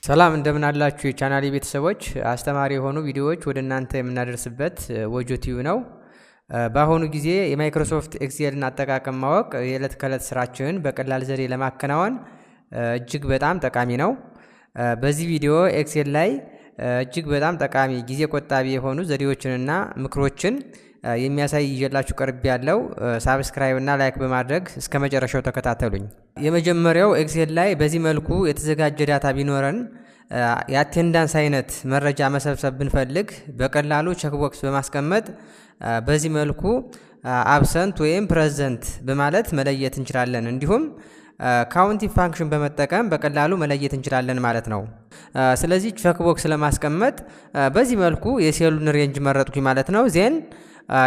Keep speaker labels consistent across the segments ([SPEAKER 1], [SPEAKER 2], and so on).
[SPEAKER 1] ሰላም እንደምን አላችሁ የቻናሌ ቤተሰቦች አስተማሪ የሆኑ ቪዲዮዎች ወደ እናንተ የምናደርስበት ወጆ ቲዩብ ነው። በአሁኑ ጊዜ የማይክሮሶፍት ኤክሴልን አጠቃቀም ማወቅ የዕለት ከዕለት ስራችንን በቀላል ዘዴ ለማከናወን እጅግ በጣም ጠቃሚ ነው። በዚህ ቪዲዮ ኤክሴል ላይ እጅግ በጣም ጠቃሚ ጊዜ ቆጣቢ የሆኑ ዘዴዎችንና ምክሮችን የሚያሳይ ይዤላችሁ ቀርብ ያለው ሳብስክራይብ እና ላይክ በማድረግ እስከ መጨረሻው ተከታተሉኝ። የመጀመሪያው ኤክሴል ላይ በዚህ መልኩ የተዘጋጀ ዳታ ቢኖረን የአቴንዳንስ አይነት መረጃ መሰብሰብ ብንፈልግ በቀላሉ ቼክ ቦክስ በማስቀመጥ በዚህ መልኩ አብሰንት ወይም ፕሬዘንት በማለት መለየት እንችላለን። እንዲሁም ካውንቲንግ ፋንክሽን በመጠቀም በቀላሉ መለየት እንችላለን ማለት ነው። ስለዚህ ቼክ ቦክስ ለማስቀመጥ በዚህ መልኩ የሴሉን ሬንጅ መረጥኩኝ ማለት ነው። ዜን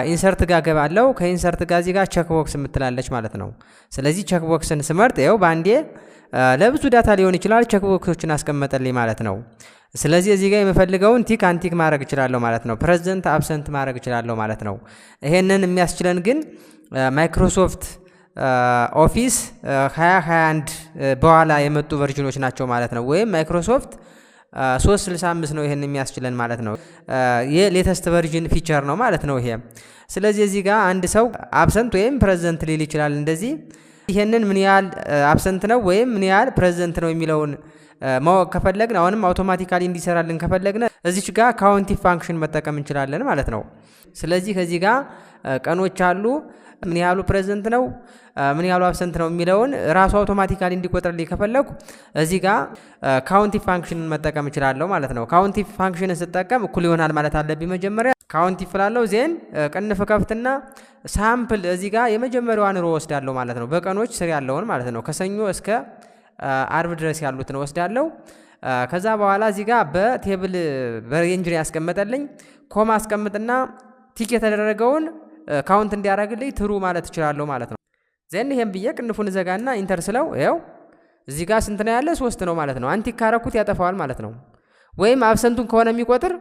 [SPEAKER 1] ኢንሰርት ጋር ገባለው። ከኢንሰርት ጋር እዚህ ጋር ቼክ ቦክስ የምትላለች ማለት ነው። ስለዚህ ቼክ ቦክስን ስመርጥ ይኸው ባንዴ ለብዙ ዳታ ሊሆን ይችላል ቼክ ቦክሶችን አስቀመጠልኝ ማለት ነው። ስለዚህ እዚህ ጋር የምፈልገውን ቲክ አንቲክ ማድረግ እችላለሁ ማለት ነው። ፕሬዘንት አብሰንት ማድረግ እችላለሁ ማለት ነው። ይሄንን የሚያስችለን ግን ማይክሮሶፍት ኦፊስ 2021 በኋላ የመጡ ቨርዥኖች ናቸው ማለት ነው። ወይም ማይክሮሶፍት 365 ነው ይሄን የሚያስችለን ማለት ነው። የሌተስት ቨርዥን ፊቸር ነው ማለት ነው ይሄ። ስለዚህ እዚህ ጋር አንድ ሰው አብሰንት ወይም ፕሬዘንት ሊል ይችላል እንደዚህ። ይሄንን ምን ያህል አብሰንት ነው ወይም ምን ያህል ፕሬዘንት ነው የሚለውን ማወቅ ከፈለግን አሁንም አውቶማቲካሊ እንዲሰራልን ከፈለግን እዚች ጋር ካውንቲንግ ፋንክሽን መጠቀም እንችላለን ማለት ነው። ስለዚህ ከዚህ ጋር ቀኖች አሉ ምን ያህሉ ፕሬዘንት ነው ምን ያህሉ አብሰንት ነው የሚለውን ራሱ አውቶማቲካሊ እንዲቆጥርልኝ ከፈለኩ እዚህ ጋር ካውንቲንግ ፋንክሽንን መጠቀም እችላለሁ ማለት ነው። ካውንቲንግ ፋንክሽንን ስጠቀም እኩል ይሆናል ማለት አለብኝ። መጀመሪያ ካውንቲንግ ፍላለሁ ዜን ቅንፍ ከፍትና ሳምፕል እዚህ ጋር የመጀመሪያዋን ሮ ወስዳለሁ ማለት ነው። በቀኖች ስር ያለውን ማለት ነው። ከሰኞ እስከ አርብ ድረስ ያሉትን ወስዳለሁ። ከዛ በኋላ እዚህ ጋር በቴብል በሬንጅ ያስቀመጠልኝ ኮማ አስቀምጥና ቲክ የተደረገውን ካውንት እንዲያደርግልኝ ትሩ ማለት እችላለሁ ማለት ነው። ዜን ይሄን ብዬ ቅንፉን ዘጋና ኢንተር ስለው ይኸው እዚህ ጋር ስንት ነው ያለ 3 ነው ማለት ነው። አንቲክ ካረኩት ያጠፋዋል ማለት ነው። ወይም አብሰንቱን ከሆነ የሚቆጥር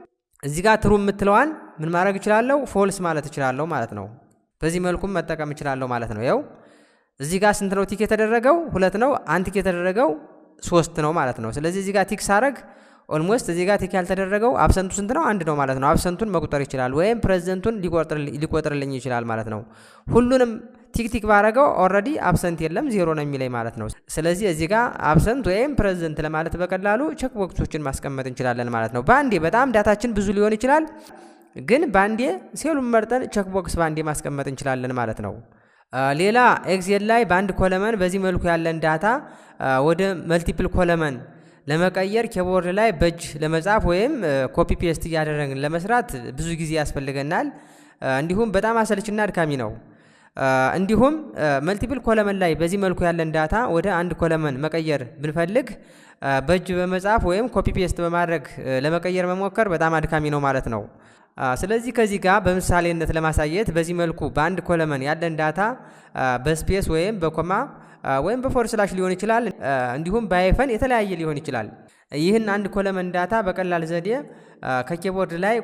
[SPEAKER 1] እዚህ ጋር ትሩ የምትለዋን ምን ማድረግ እችላለሁ ፎልስ ማለት እችላለሁ ማለት ነው። በዚህ መልኩም መጠቀም እችላለሁ ማለት ነው። ይኸው እዚህ ጋር ስንት ነው ቲክ የተደረገው 2 ነው። አንቲክ የተደረገው 3 ነው ማለት ነው። ስለዚህ እዚህ ጋር ቲክ ሳረግ ኦልሞስት እዚህ ጋር ቲክ ያልተደረገው አብሰንቱ ስንት ነው 1 ነው ማለት ነው። አብሰንቱን መቁጠር ይችላል ወይም ፕሬዘንቱን ሊቆጥርልኝ ይችላል ማለት ነው። ሁሉንም ቲክ ባረገው ኦልሬዲ አብሰንት የለም 0 ነው የሚለኝ ማለት ነው። ስለዚህ እዚህ ጋር አብሰንት ወይም ፕሬዘንት ለማለት በቀላሉ ቼክ ቦክሶችን ማስቀመጥ እንችላለን ማለት ነው። ባንዴ በጣም ዳታችን ብዙ ሊሆን ይችላል፣ ግን ባንዴ ሴሉን መርጠን ቼክ ቦክስ ባንዴ ማስቀመጥ እንችላለን ማለት ነው። ሌላ ኤክሴል ላይ በአንድ ኮለመን በዚህ መልኩ ያለን ዳታ ወደ መልቲፕል ኮለመን ለመቀየር ኪቦርድ ላይ በእጅ ለመጻፍ ወይም ኮፒ ፔስት እያደረግን ለመስራት ብዙ ጊዜ ያስፈልገናል። እንዲሁም በጣም አሰልችና አድካሚ ነው። እንዲሁም መልቲፕል ኮለመን ላይ በዚህ መልኩ ያለን ዳታ ወደ አንድ ኮለመን መቀየር ብንፈልግ በእጅ በመጻፍ ወይም ኮፒ ፔስት በማድረግ ለመቀየር መሞከር በጣም አድካሚ ነው ማለት ነው። ስለዚህ ከዚህ ጋር በምሳሌነት ለማሳየት በዚህ መልኩ በአንድ ኮለመን ያለን ዳታ በስፔስ ወይም በኮማ ወይም በፎር ስላሽ ሊሆን ይችላል፣ እንዲሁም በሃይፈን የተለያየ ሊሆን ይችላል። ይህን አንድ ኮለመን ዳታ በቀላል ዘዴ ከኪቦርድ ላይ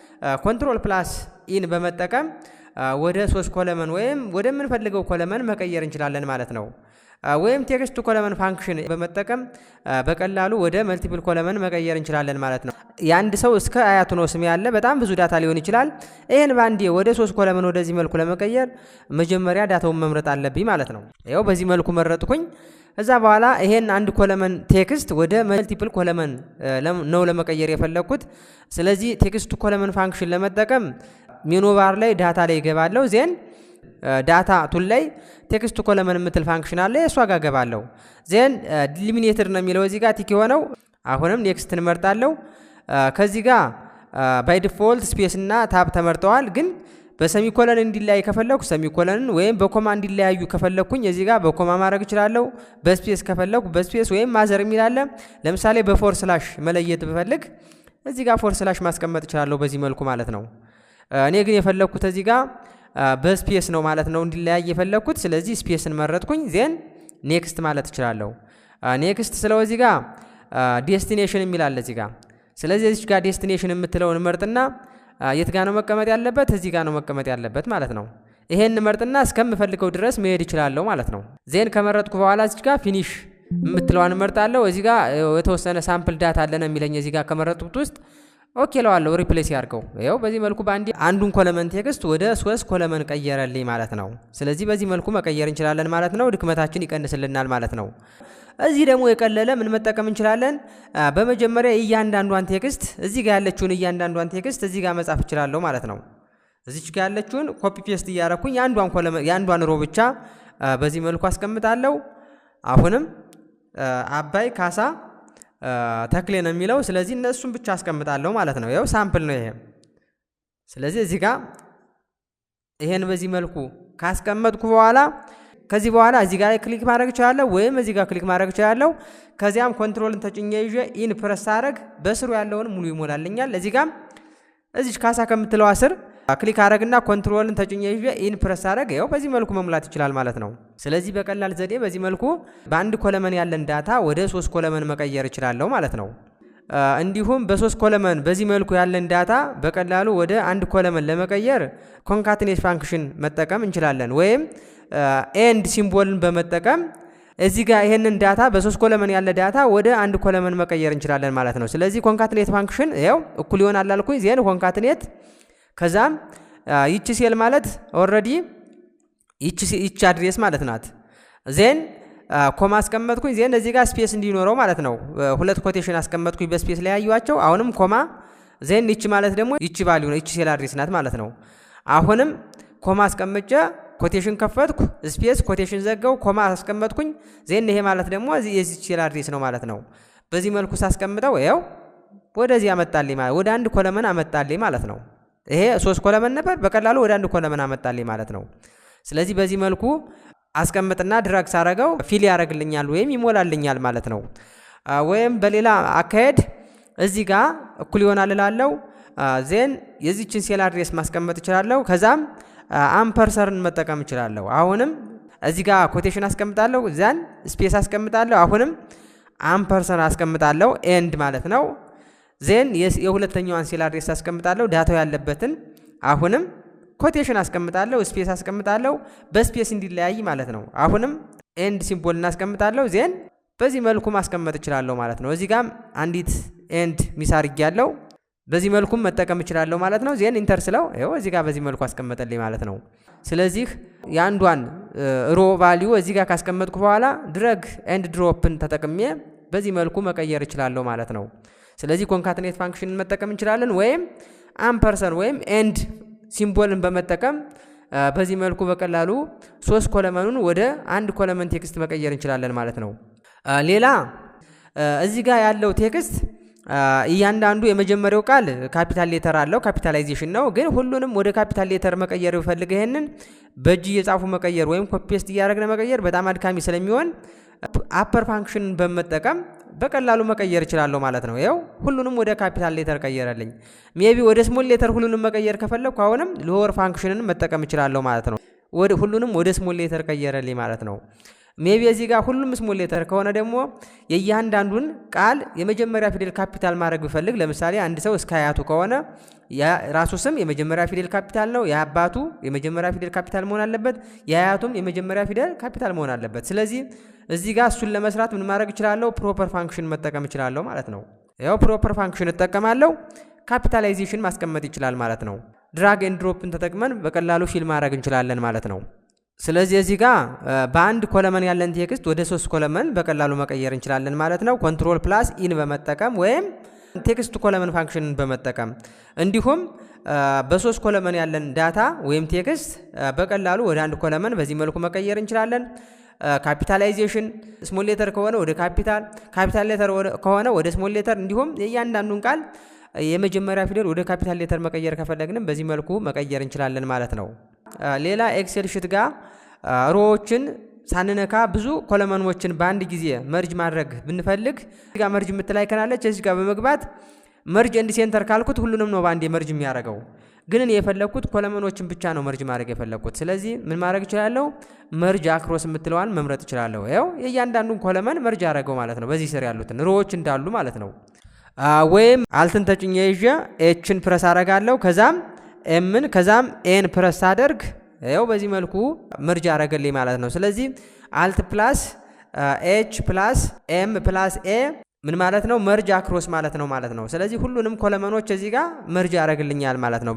[SPEAKER 1] ኮንትሮል ፕላስ ኢን በመጠቀም ወደ 3 ኮለመን ወይም ወደምንፈልገው ኮለመን መቀየር እንችላለን ማለት ነው። ወይም ቴክስት ቱ ኮለመን ፋንክሽን በመጠቀም በቀላሉ ወደ መልቲፕል ኮለመን መቀየር እንችላለን ማለት ነው። የአንድ ሰው እስከ አያቱ ነው ስም ያለ በጣም ብዙ ዳታ ሊሆን ይችላል። ይሄን ባንዴ ወደ 3 ኮለመን ወደዚህ መልኩ ለመቀየር መጀመሪያ ዳታውን መምረጥ አለብኝ ማለት ነው። ይኸው በዚህ መልኩ መረጥኩኝ። ከዛ በኋላ ይሄን አንድ ኮለመን ቴክስት ወደ መልቲፕል ኮለመን ነው ለመቀየር የፈለኩት። ስለዚህ ቴክስት ቱ ኮለመን ፋንክሽን ለመጠቀም ሜኑ ባር ላይ ዳታ ላይ ገባለሁ። ዜን ዳታ ቱል ላይ ቴክስት ቱ ኮለመን የምትል ፋንክሽን አለ፣ እሷ ጋር ገባለሁ። ዜን ዲሊሚኔትድ ነው የሚለው እዚህ ጋር ቲክ የሆነው አሁንም ኔክስት እንመርጣለሁ። ከዚህ ጋር ባይ ዲፎልት ስፔስ እና ታብ ተመርጠዋል። ግን በሰሚኮለን እንዲለያይ ከፈለኩ ሰሚኮለንን ወይም በኮማ እንዲለያዩ ከፈለኩኝ እዚህ ጋር በኮማ ማድረግ እችላለሁ። በስፔስ ከፈለኩ በስፔስ ወይም ማዘር የሚል አለ። ለምሳሌ በፎር ስላሽ መለየት ብፈልግ እዚህ ጋር ፎር ስላሽ ማስቀመጥ እችላለሁ በዚህ መልኩ ማለት ነው። እኔ ግን የፈለኩት እዚህ ጋር በስፔስ ነው ማለት ነው እንዲለያይ የፈለኩት። ስለዚህ ስፔስን መረጥኩኝ። ዜን ኔክስት ማለት እችላለሁ። ኔክስት ስለው እዚህ ጋር ዴስቲኔሽን የሚል አለ እዚህ ጋር። ስለዚህ እዚህ ጋር ዴስቲኔሽን የምትለውን መርጥና የት ጋር ነው መቀመጥ ያለበት? እዚህ ጋር ነው መቀመጥ ያለበት ማለት ነው። ይሄን መርጥና እስከምፈልገው ድረስ መሄድ እችላለሁ ማለት ነው። ዜን ከመረጥኩ በኋላ እዚህ ጋር ፊኒሽ የምትለዋን መርጣለሁ። እዚህ ጋር የተወሰነ ሳምፕል ዳታ አለ ነው የሚለኝ። እዚህ ጋር ከመረጡት ውስጥ ኦኬ ለዋለሁ ሪፕሌስ ያርገው። ይሄው በዚህ መልኩ ባንዲ አንዱን ኮለመን ቴክስት ወደ 3 ኮለመን ቀየረልኝ ማለት ነው። ስለዚህ በዚህ መልኩ መቀየር እንችላለን ማለት ነው። ድክመታችን ይቀንስልናል ማለት ነው። እዚህ ደግሞ የቀለለ ምን መጠቀም እንችላለን? በመጀመሪያ እያንዳንዷን ቴክስት እዚህ ጋር ያለችውን እያንዳንዷን ቴክስት እዚህ ጋር መጻፍ እችላለሁ ማለት ነው። እዚች ጋር ያለችውን ኮፒ ፔስት እያረኩኝ አንዷን ኮለመን ያንዷን ሮ ብቻ በዚህ መልኩ አስቀምጣለሁ። አሁንም አባይ ካሳ ተክሌ ነው የሚለው። ስለዚህ እነሱን ብቻ አስቀምጣለሁ ማለት ነው። ያው ሳምፕል ነው ይሄ። ስለዚህ እዚህ ጋር ይሄን በዚህ መልኩ ካስቀመጥኩ በኋላ ከዚህ በኋላ እዚህ ጋር ክሊክ ማድረግ እችላለሁ ወይም እዚህ ጋር ክሊክ ማድረግ እችላለሁ። ከዚያም ኮንትሮልን ተጭኜ ይዤ ኢን ፕረስ አደረግ በስሩ ያለውን ሙሉ ይሞላልኛል። እዚህ ጋር እዚች ካሳ ከምትለው ስር ክሊክ አደረግና ኮንትሮልን ተጭኜ ይዤ ኢን ፕረስ አደረግ ያው በዚህ መልኩ መሙላት ይችላል ማለት ነው። ስለዚህ በቀላል ዘዴ በዚህ መልኩ በአንድ ኮለመን ያለን ዳታ ወደ 3 ኮለመን መቀየር እችላለሁ ማለት ነው። እንዲሁም በ3 ኮለመን በዚህ መልኩ ያለን ዳታ በቀላሉ ወደ አንድ ኮለመን ለመቀየር ኮንካትኔት ፋንክሽን መጠቀም እንችላለን ወይም ኤንድ ሲምቦልን በመጠቀም እዚህ ጋር ይሄንን ዳታ በ3 ኮለመን ያለ ዳታ ወደ አንድ ኮለመን መቀየር እንችላለን ማለት ነው። ስለዚህ ኮንካትኔት ፋንክሽን ያው እኩል ይሆናል አልኩኝ ዜን ኮንካትኔት ከዛም ይቺ ሴል ማለት ኦሬዲ ይቺ አድሬስ ማለት ናት። ዜን ኮማ አስቀመጥኩኝ ዜን እዚህ ጋር ስፔስ እንዲኖረው ማለት ነው። ሁለት ኮቴሽን አስቀመጥኩኝ በስፔስ ላይ ያዩዋቸው። አሁንም ኮማ ዜን ይቺ ማለት ደግሞ ይቺ ቫልዩ ነው ይቺ ሴል አድሬስ ናት ማለት ነው። አሁንም ኮማ አስቀምጬ ኮቴሽን ከፈትኩ ስፔስ ኮቴሽን ዘጋው ኮማ አስቀመጥኩኝ ዜን ይሄ ማለት ደግሞ የዚህ ሴል አድሬስ ነው ማለት ነው። በዚህ መልኩ ሳስቀምጠው ያው ወደዚህ አመጣልኝ ማለት ወደ አንድ ኮለመን አመጣልኝ ማለት ነው። ይሄ 3 ኮለመን ነበር በቀላሉ ወደ አንድ ኮለመን አመጣልኝ ማለት ነው። ስለዚህ በዚህ መልኩ አስቀምጥና ድራግ ሳረገው ፊል ያደርግልኛል ወይም ይሞላልኛል ማለት ነው። ወይም በሌላ አካሄድ እዚህ ጋር እኩል ይሆናል እላለሁ ዜን የዚህችን ሴል አድሬስ ማስቀመጥ እችላለሁ። ከዛም አምፐርሰርን መጠቀም እችላለሁ። አሁንም እዚህ ጋር ኮቴሽን አስቀምጣለሁ ዛን ስፔስ አስቀምጣለሁ አሁንም አምፐርሰን አስቀምጣለሁ ኤንድ ማለት ነው። ዜን የሁለተኛዋን ሴል አድሬስ አስቀምጣለሁ ዳታው ያለበትን አሁንም ኮቴሽን አስቀምጣለሁ ስፔስ አስቀምጣለሁ በስፔስ እንዲለያይ ማለት ነው። አሁንም ኤንድ ሲምቦል እናስቀምጣለሁ ዜን በዚህ መልኩ ማስቀመጥ እችላለሁ ማለት ነው። እዚህ ጋር አንዲት ኤንድ ሚስ አድርጌያለሁ በዚህ መልኩ መጠቀም እችላለሁ ማለት ነው። ዜን ኢንተር ስለው ይሄው እዚህ ጋር በዚህ መልኩ አስቀመጠልኝ ማለት ነው። ስለዚህ ያንዷን ሮ ቫልዩ እዚህ ጋር ካስቀመጥኩ በኋላ ድረግ ኤንድ ድሮፕን ተጠቅሜ በዚህ መልኩ መቀየር እችላለሁ ማለት ነው። ስለዚህ ኮንካትኔት ፋንክሽንን መጠቀም እንችላለን ወይም አምፐርሰን ወይም ኤንድ ሲምቦልን በመጠቀም በዚህ መልኩ በቀላሉ 3 ኮለመኑን ወደ አንድ ኮለመን ቴክስት መቀየር እንችላለን ማለት ነው። ሌላ እዚህ ጋር ያለው ቴክስት እያንዳንዱ የመጀመሪያው ቃል ካፒታል ሌተር አለው ካፒታላይዜሽን ነው። ግን ሁሉንም ወደ ካፒታል ሌተር መቀየር ይፈልግ ይሄንን በእጅ እየጻፉ መቀየር ወይም ኮፒ ፔስት እያደረግን መቀየር በጣም አድካሚ ስለሚሆን አፐር ፋንክሽንን በመጠቀም በቀላሉ መቀየር እችላለሁ ማለት ነው። ይሄው ሁሉንም ወደ ካፒታል ሌተር ቀየረልኝ። ሜቢ ወደ ስሞል ሌተር ሁሉንም መቀየር ከፈለኩ አሁንም ሎወር ፋንክሽንን መጠቀም እችላለሁ ማለት ነው። ሁሉንም ወደ ስሞል ሌተር ቀየረልኝ ማለት ነው። ሜቢ እዚህ ጋር ሁሉም ስሞል ሌተር ከሆነ ደግሞ የእያንዳንዱን ቃል የመጀመሪያ ፊደል ካፒታል ማድረግ ቢፈልግ ለምሳሌ አንድ ሰው እስከ አያቱ ከሆነ የራሱ ስም የመጀመሪያ ፊደል ካፒታል ነው። የአባቱ የመጀመሪያ ፊደል ካፒታል መሆን አለበት። የአያቱም የመጀመሪያ ፊደል ካፒታል መሆን አለበት። ስለዚህ እዚህ ጋር እሱን ለመስራት ምን ማድረግ እችላለሁ? ፕሮፐር ፋንክሽን መጠቀም እችላለሁ ማለት ነው። ያው ፕሮፐር ፋንክሽን እጠቀማለሁ ካፒታላይዜሽን ማስቀመጥ ይችላል ማለት ነው። ድራግ ኤንድ ድሮፕን ተጠቅመን በቀላሉ ፊል ማድረግ እንችላለን ማለት ነው። ስለዚህ እዚህ ጋር በአንድ ኮለመን ያለን ቴክስት ወደ 3 ኮለመን በቀላሉ መቀየር እንችላለን ማለት ነው። ኮንትሮል ፕላስ ኢን በመጠቀም ወይም ቴክስት ኮለመን ፋንክሽንን በመጠቀም እንዲሁም በ3 ኮለመን ያለን ዳታ ወይም ቴክስት በቀላሉ ወደ አንድ ኮለመን በዚህ መልኩ መቀየር እንችላለን። ካፒታላይዜሽን ስሞል ሌተር ከሆነ ወደ ካፒታል፣ ካፒታል ሌተር ከሆነ ወደ ስሞል ሌተር እንዲሁም የእያንዳንዱን ቃል የመጀመሪያ ፊደል ወደ ካፒታል ሌተር መቀየር ከፈለግንም በዚህ መልኩ መቀየር እንችላለን ማለት ነው። ሌላ ኤክሴል ሽት ጋር ሮዎችን ሳንነካ ብዙ ኮለመኖችን በአንድ ጊዜ መርጅ ማድረግ ብንፈልግ እዚህ ጋር መርጅ የምትል አይከን አለች። እዚህ ጋር በመግባት መርጅ ኤንድ ሴንተር ካልኩት ሁሉንም ነው በአንድ መርጅ የሚያደርገው። ግን እኔ የፈለኩት ኮለመኖችን ብቻ ነው መርጅ ማድረግ የፈለኩት። ስለዚህ ምን ማድረግ እችላለሁ? መርጅ አክሮስ የምትለዋን መምረጥ እችላለሁ። ያው የእያንዳንዱን ኮለመን መርጅ አደረገው ማለት ነው። በዚህ ስር ያሉትን ሮዎች እንዳሉ ማለት ነው። ወይም አልትን ተጭኜ ይዤ ኤችን ፕረስ አደርጋለሁ። ከዛም ኤምን ከዛም ኤን ፕረስ አደርግ ያው በዚህ መልኩ መርጅ አደረገልኝ ማለት ነው። ስለዚህ አልት ፕላስ ኤች ፕላስ ኤም ፕላስ ኤ ምን ማለት ነው? መርጅ አክሮስ ማለት ነው። ስለዚህ ሁሉንም ኮለመኖች እዚህ ጋር መርጅ ያደርግልኛል ማለት ነው።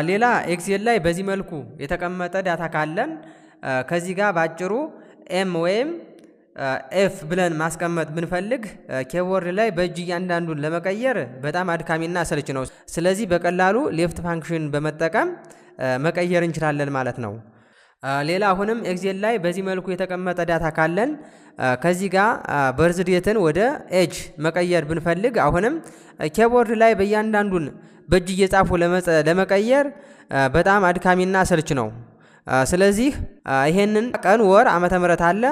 [SPEAKER 1] ሌላ ኤክሴል ላይ በዚህ መልኩ የተቀመጠ ዳታ ካለን ከዚህ ጋር ባጭሩ ኤም ወይም ኤፍ ብለን ማስቀመጥ ብንፈልግ ኪቦርድ ላይ በእጅ እያንዳንዱን ለመቀየር በጣም አድካሚና አሰልች ነው። ስለዚህ በቀላሉ ሌፍት ፋንክሽን በመጠቀም መቀየር እንችላለን ማለት ነው። ሌላ አሁንም ኤክሴል ላይ በዚህ መልኩ የተቀመጠ ዳታ ካለን ከዚህ ጋር በርዝ ዴትን ወደ ኤጅ መቀየር ብንፈልግ አሁንም ኪቦርድ ላይ በእያንዳንዱን በእጅ እየጻፉ ለመቀየር በጣም አድካሚና አሰልች ነው። ስለዚህ ይሄንን ቀን፣ ወር፣ ዓመተ ምህረት አለ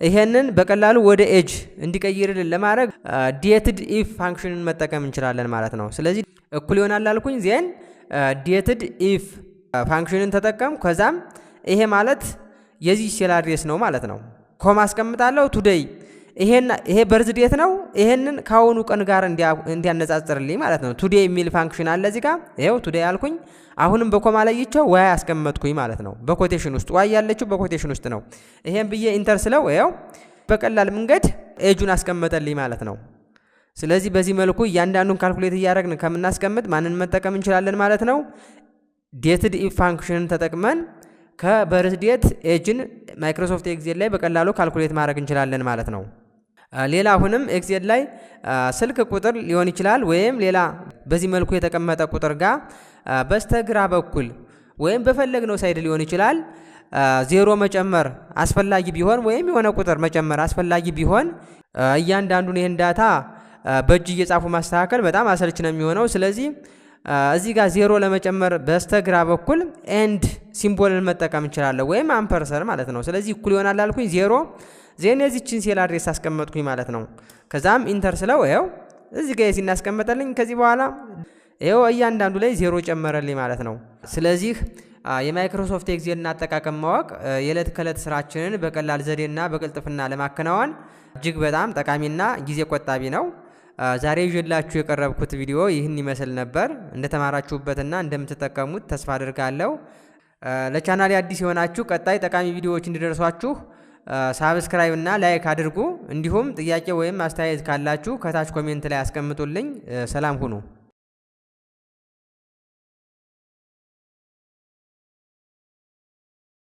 [SPEAKER 1] ይሄንን በቀላሉ ወደ ኤጅ እንዲቀይርልን ለማድረግ ዴትድ ኢፍ ፋንክሽንን መጠቀም እንችላለን ማለት ነው። ስለዚህ እኩል ይሆናል አልኩኝ ዜን ዴትድ ኢፍ ፋንክሽንን ተጠቀም። ከዛም ይሄ ማለት የዚህ ሴል አድሬስ ነው ማለት ነው። ኮማ አስቀምጣለሁ ቱዴይ ይሄ በርዝ ዴት ነው። ይሄንን ካሁኑ ቀን ጋር እንዲያነጻጽርልኝ ማለት ነው። ቱዴይ የሚል ፋንክሽን አለ እዚህ ጋር ይሄው ቱዴይ አልኩኝ። አሁንም በኮማ ላይ ይቸው ዋይ አስቀመጥኩኝ ማለት ነው። በኮቴሽን ውስጥ ዋይ ያለችው በኮቴሽን ውስጥ ነው። ይሄን ብዬ ኢንተር ስለው ይሄው በቀላል መንገድ ኤጁን አስቀመጠልኝ ማለት ነው። ስለዚህ በዚህ መልኩ እያንዳንዱን ካልኩሌት እያደረግን ከምናስቀምጥ ማንን መጠቀም እንችላለን ማለት ነው? ዴትድ ኢፍ ፋንክሽንን ተጠቅመን ከበርዝ ዴት ኤጅን ማይክሮሶፍት ኤክሴል ላይ በቀላሉ ካልኩሌት ማድረግ እንችላለን ማለት ነው። ሌላ አሁንም ኤክሴል ላይ ስልክ ቁጥር ሊሆን ይችላል ወይም ሌላ በዚህ መልኩ የተቀመጠ ቁጥር ጋር በስተግራ በኩል ወይም በፈለግነው ሳይድ ሊሆን ይችላል ዜሮ መጨመር አስፈላጊ ቢሆን ወይም የሆነ ቁጥር መጨመር አስፈላጊ ቢሆን እያንዳንዱን ይህን ዳታ በእጅ እየጻፉ ማስተካከል በጣም አሰልች ነው የሚሆነው። ስለዚህ እዚህ ጋር ዜሮ ለመጨመር በስተግራ በኩል ኤንድ ሲምቦልን መጠቀም እንችላለን ወይም አምፐርሰር ማለት ነው። ስለዚህ እኩል ይሆናል አልኩኝ ዜሮ ዜን የዚችን ሴል አድሬስ አስቀመጥኩኝ ማለት ነው። ከዛም ኢንተር ስለው ይኸው እዚህ ጋር ሲናስቀመጠልኝ ከዚህ በኋላ ይኸው እያንዳንዱ ላይ ዜሮ ጨመረልኝ ማለት ነው። ስለዚህ የማይክሮሶፍት ኤክሴልን አጠቃቀም ማወቅ የዕለት ከዕለት ስራችንን በቀላል ዘዴና በቅልጥፍና ለማከናወን እጅግ በጣም ጠቃሚና ጊዜ ቆጣቢ ነው። ዛሬ ይዤላችሁ የቀረብኩት ቪዲዮ ይህን ይመስል ነበር። እንደተማራችሁበትና እንደምትጠቀሙት ተስፋ አድርጋለሁ። ለቻናሌ አዲስ የሆናችሁ ቀጣይ ጠቃሚ ቪዲዮዎች እንዲደርሷችሁ ሳብስክራይብ እና ላይክ አድርጉ። እንዲሁም ጥያቄ ወይም አስተያየት ካላችሁ ከታች ኮሜንት ላይ አስቀምጡልኝ። ሰላም ሁኑ።